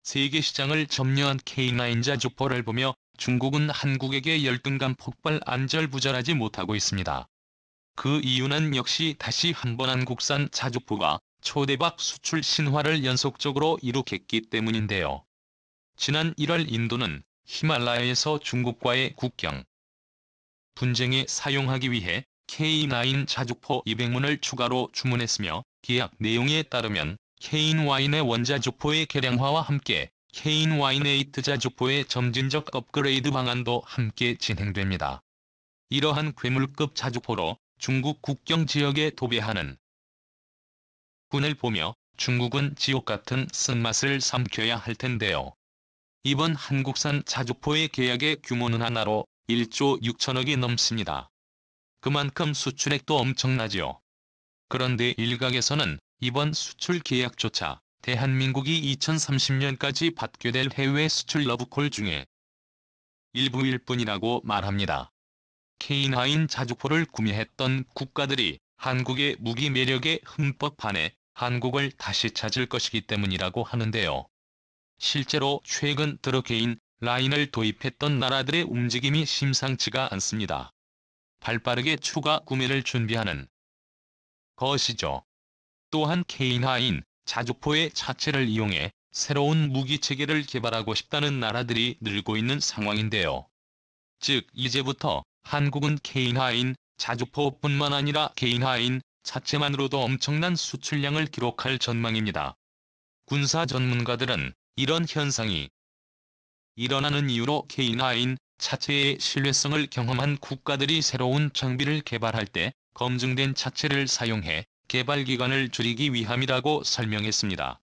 세계 시장을 점령한 K9 자주포를 보며 중국은 한국에게 열등감 폭발 안절부절하지 못하고 있습니다. 그 이유는 역시 다시 한번 한국산 자주포가 초대박 수출 신화를 연속적으로 이룩했기 때문인데요. 지난 1월 인도는 히말라야에서 중국과의 국경 분쟁에 사용하기 위해 K9 자주포 200문을 추가로 주문했으며, 계약 내용에 따르면 K9의 원자주포의 개량화와 함께 K9-8 자주포의 점진적 업그레이드 방안도 함께 진행됩니다. 이러한 괴물급 자주포로 중국 국경 지역에 도배하는 군을 보며 중국은 지옥같은 쓴맛을 삼켜야 할 텐데요. 이번 한국산 자주포의 계약의 규모는 하나로 1조 6천억이 넘습니다. 그만큼 수출액도 엄청나지요. 그런데 일각에서는 이번 수출 계약조차 대한민국이 2030년까지 받게 될 해외 수출 러브콜 중에 일부일 뿐이라고 말합니다. K9 자주포를 구매했던 국가들이 한국의 무기 매력에 흠뻑 반해 한국을 다시 찾을 것이기 때문이라고 하는데요. 실제로 최근 들어 K9을 도입했던 나라들의 움직임이 심상치가 않습니다. 발빠르게 추가 구매를 준비하는 것이죠. 또한 K9 자주포의 자체를 이용해 새로운 무기체계를 개발하고 싶다는 나라들이 늘고 있는 상황인데요. 즉 이제부터 한국은 K9 자주포뿐만 아니라 K9 자체만으로도 엄청난 수출량을 기록할 전망입니다. 군사 전문가들은 이런 현상이 일어나는 이유로 K9 자체의 신뢰성을 경험한 국가들이 새로운 장비를 개발할 때 검증된 자체를 사용해 개발 기간을 줄이기 위함이라고 설명했습니다.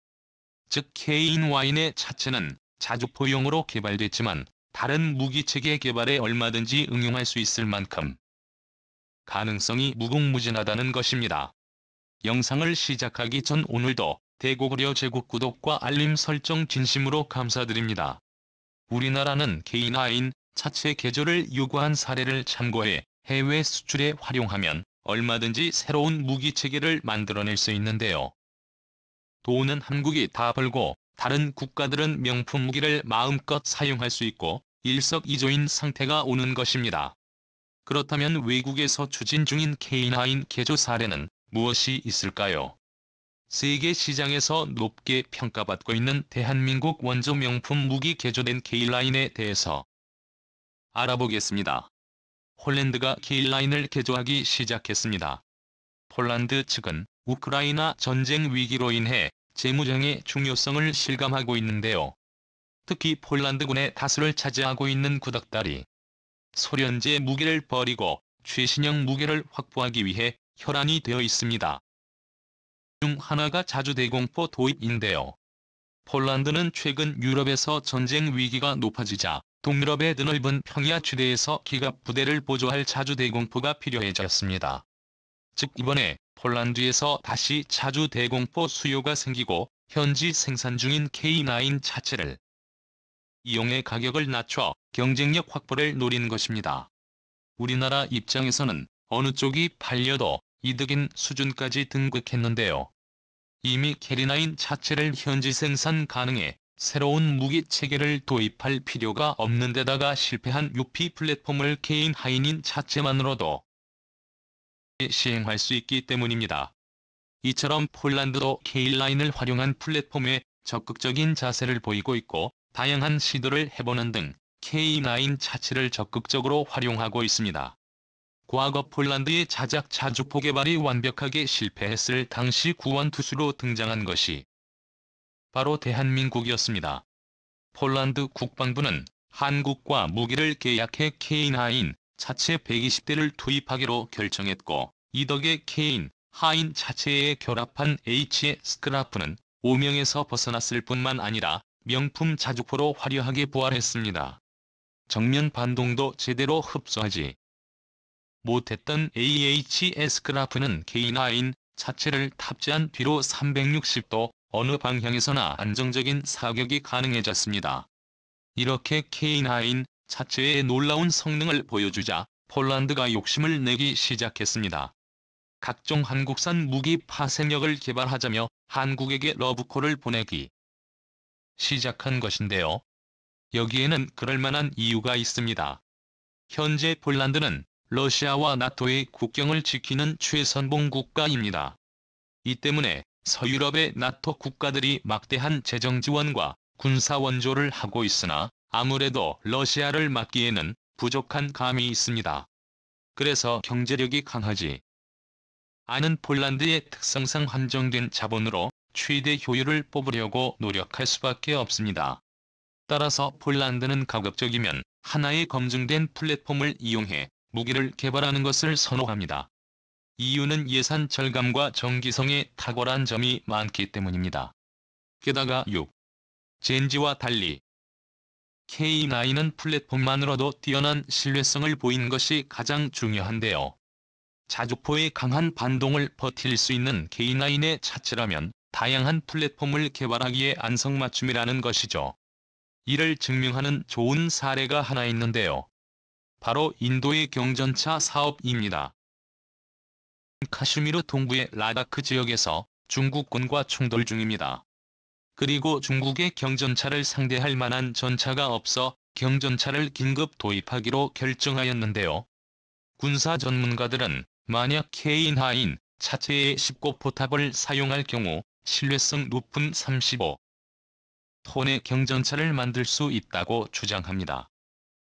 즉 K9의 자체는 자주포용으로 개발됐지만 다른 무기체계 개발에 얼마든지 응용할 수 있을 만큼 가능성이 무궁무진하다는 것입니다. 영상을 시작하기 전 오늘도 대고구려 제국 구독과 알림 설정 진심으로 감사드립니다. 우리나라는 K9 자체 개조를 요구한 사례를 참고해 해외 수출에 활용하면 얼마든지 새로운 무기체계를 만들어낼 수 있는데요. 돈은 한국이 다 벌고 다른 국가들은 명품 무기를 마음껏 사용할 수 있고 일석이조인 상태가 오는 것입니다. 그렇다면 외국에서 추진 중인 K9 개조 사례는 무엇이 있을까요? 세계 시장에서 높게 평가받고 있는 대한민국 원조 명품 무기 개조된 K9에 대해서 알아보겠습니다. 폴란드가 K9을 개조하기 시작했습니다. 폴란드 측은 우크라이나 전쟁 위기로 인해 재무장의 중요성을 실감하고 있는데요. 특히 폴란드군의 다수를 차지하고 있는 구닥다리 소련제 무기를 버리고 최신형 무기를 확보하기 위해 혈안이 되어 있습니다. 중 하나가 자주대공포 도입인데요. 폴란드는 최근 유럽에서 전쟁 위기가 높아지자 동유럽의 드넓은 평야 지대에서 기갑 부대를 보조할 자주대공포가 필요해졌습니다. 즉 이번에 폴란드에서 다시 자주대공포 수요가 생기고 현지 생산 중인 K9 자체를 이용해 가격을 낮춰 경쟁력 확보를 노린 것입니다. 우리나라 입장에서는 어느 쪽이 팔려도 이득인 수준까지 등극했는데요. 이미 K9 자체를 현지 생산 가능해 새로운 무기 체계를 도입할 필요가 없는 데다가 실패한 UP 플랫폼을 K9 자체만으로도 시행할 수 있기 때문입니다. 이처럼 폴란드도 K9을 활용한 플랫폼에 적극적인 자세를 보이고 있고 다양한 시도를 해보는 등 K9 자체를 적극적으로 활용하고 있습니다. 과거 폴란드의 자작 자주포 개발이 완벽하게 실패했을 당시 구원투수로 등장한 것이 바로 대한민국이었습니다. 폴란드 국방부는 한국과 무기를 계약해 K9 자체 120대를 투입하기로 결정했고 이 덕에 K9 자체에 결합한 H의 스크라프는 오명에서 벗어났을 뿐만 아니라 명품 자주포로 화려하게 부활했습니다. 정면 반동도 제대로 흡수하지 못했던 AH의 스크라프는 K9 자체를 탑재한 뒤로 360도 어느 방향에서나 안정적인 사격이 가능해졌습니다. 이렇게 K9 자체의 놀라운 성능을 보여주자 폴란드가 욕심을 내기 시작했습니다. 각종 한국산 무기 파생력을 개발하자며 한국에게 러브콜을 보내기 시작한 것인데요. 여기에는 그럴만한 이유가 있습니다. 현재 폴란드는 러시아와 나토의 국경을 지키는 최선봉 국가입니다. 이 때문에 서유럽의 나토 국가들이 막대한 재정 지원과 군사 원조를 하고 있으나 아무래도 러시아를 막기에는 부족한 감이 있습니다. 그래서 경제력이 강하지 않은 폴란드의 특성상 한정된 자본으로 최대 효율을 뽑으려고 노력할 수밖에 없습니다. 따라서 폴란드는 가급적이면 하나의 검증된 플랫폼을 이용해 무기를 개발하는 것을 선호합니다. 이유는 예산 절감과 정기성에 탁월한 점이 많기 때문입니다. 게다가 6. 젠지와 달리 K9은 플랫폼만으로도 뛰어난 신뢰성을 보이는 것이 가장 중요한데요. 자주포의 강한 반동을 버틸 수 있는 K9의 차체라면 다양한 플랫폼을 개발하기에 안성맞춤이라는 것이죠. 이를 증명하는 좋은 사례가 하나 있는데요. 바로 인도의 경전차 사업입니다. 카슈미르 동부의 라다크 지역에서 중국군과 충돌 중입니다. 그리고 중국의 경전차를 상대할 만한 전차가 없어 경전차를 긴급 도입하기로 결정하였는데요. 군사 전문가들은 만약 K9 차체의 19포탑을 사용할 경우 신뢰성 높은 35톤의 경전차를 만들 수 있다고 주장합니다.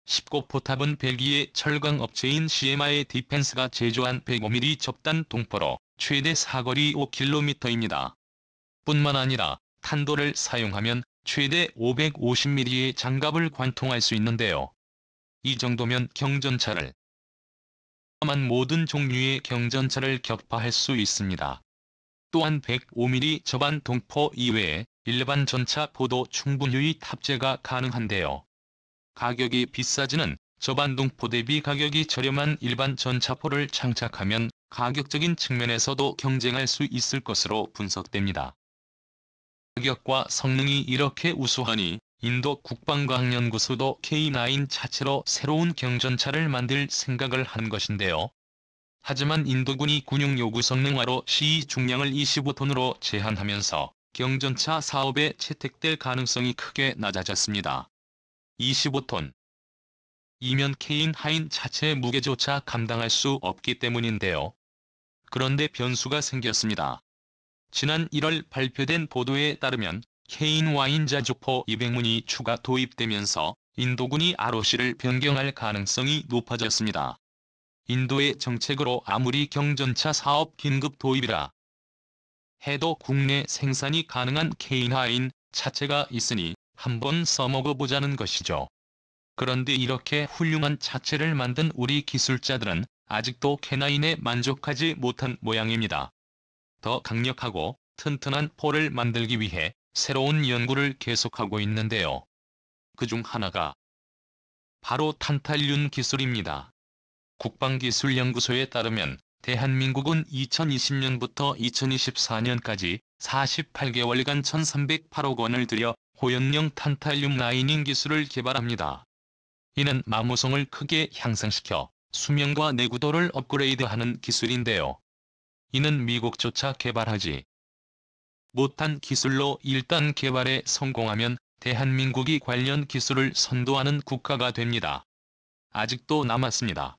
19포탑은 벨기에 철강업체인 CMI 디펜스가 제조한 105mm 접단 동포로 최대 사거리 5km입니다. 뿐만 아니라 탄도를 사용하면 최대 550mm의 장갑을 관통할 수 있는데요. 이 정도면 경전차를 포함한 모든 종류의 경전차를 격파할 수 있습니다. 또한 105mm 저반 동포 이외에 일반 전차포도 충분히 탑재가 가능한데요. 가격이 비싸지는 저반동포 대비 가격이 저렴한 일반 전차포를 장착하면 가격적인 측면에서도 경쟁할 수 있을 것으로 분석됩니다. 가격과 성능이 이렇게 우수하니 인도 국방과학연구소도 K9 차체로 새로운 경전차를 만들 생각을 한 것인데요. 하지만 인도군이 군용 요구 성능화로 시위 중량을 25톤으로 제한하면서 경전차 사업에 채택될 가능성이 크게 낮아졌습니다. 25톤 이면 K9 차체의 무게조차 감당할 수 없기 때문인데요. 그런데 변수가 생겼습니다. 지난 1월 발표된 보도에 따르면 K9 자주포 200문이 추가 도입되면서 인도군이 ROC를 변경할 가능성이 높아졌습니다. 인도의 정책으로 아무리 경전차 사업 긴급 도입이라 해도 국내 생산이 가능한 K9 차체가 있으니 한번 써먹어보자는 것이죠. 그런데 이렇게 훌륭한 차체를 만든 우리 기술자들은 아직도 K9에 만족하지 못한 모양입니다. 더 강력하고 튼튼한 포를 만들기 위해 새로운 연구를 계속하고 있는데요. 그중 하나가 바로 탄탈륜 기술입니다. 국방기술연구소에 따르면 대한민국은 2020년부터 2024년까지 48개월간 1,308억 원을 들여 호연령 탄탈륨 라이닝 기술을 개발합니다. 이는 마모성을 크게 향상시켜 수명과 내구도를 업그레이드하는 기술인데요. 이는 미국조차 개발하지 못한 기술로 일단 개발에 성공하면 대한민국이 관련 기술을 선도하는 국가가 됩니다. 아직도 남았습니다.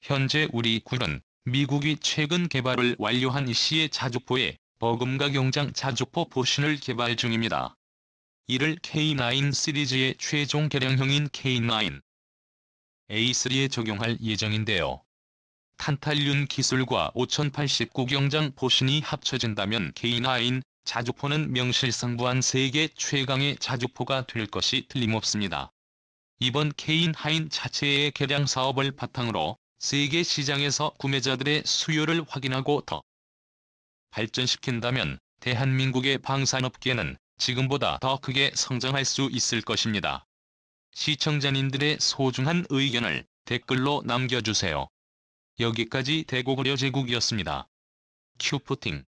현재 우리 군은 미국이 최근 개발을 완료한 이씨의 자주포에 버금가 경장 자주포 보신을 개발 중입니다. 이를 K9 시리즈의 최종 개량형인 K9 A3에 적용할 예정인데요. 탄탈륜 기술과 5089 경장 보신이 합쳐진다면 K9 자주포는 명실상부한 세계 최강의 자주포가 될 것이 틀림없습니다. 이번 K9 자체의 개량 사업을 바탕으로 세계 시장에서 구매자들의 수요를 확인하고 더 발전시킨다면 대한민국의 방산업계는 지금보다 더 크게 성장할 수 있을 것입니다. 시청자님들의 소중한 의견을 댓글로 남겨주세요. 여기까지 대고구려 제국이었습니다. 큐푸팅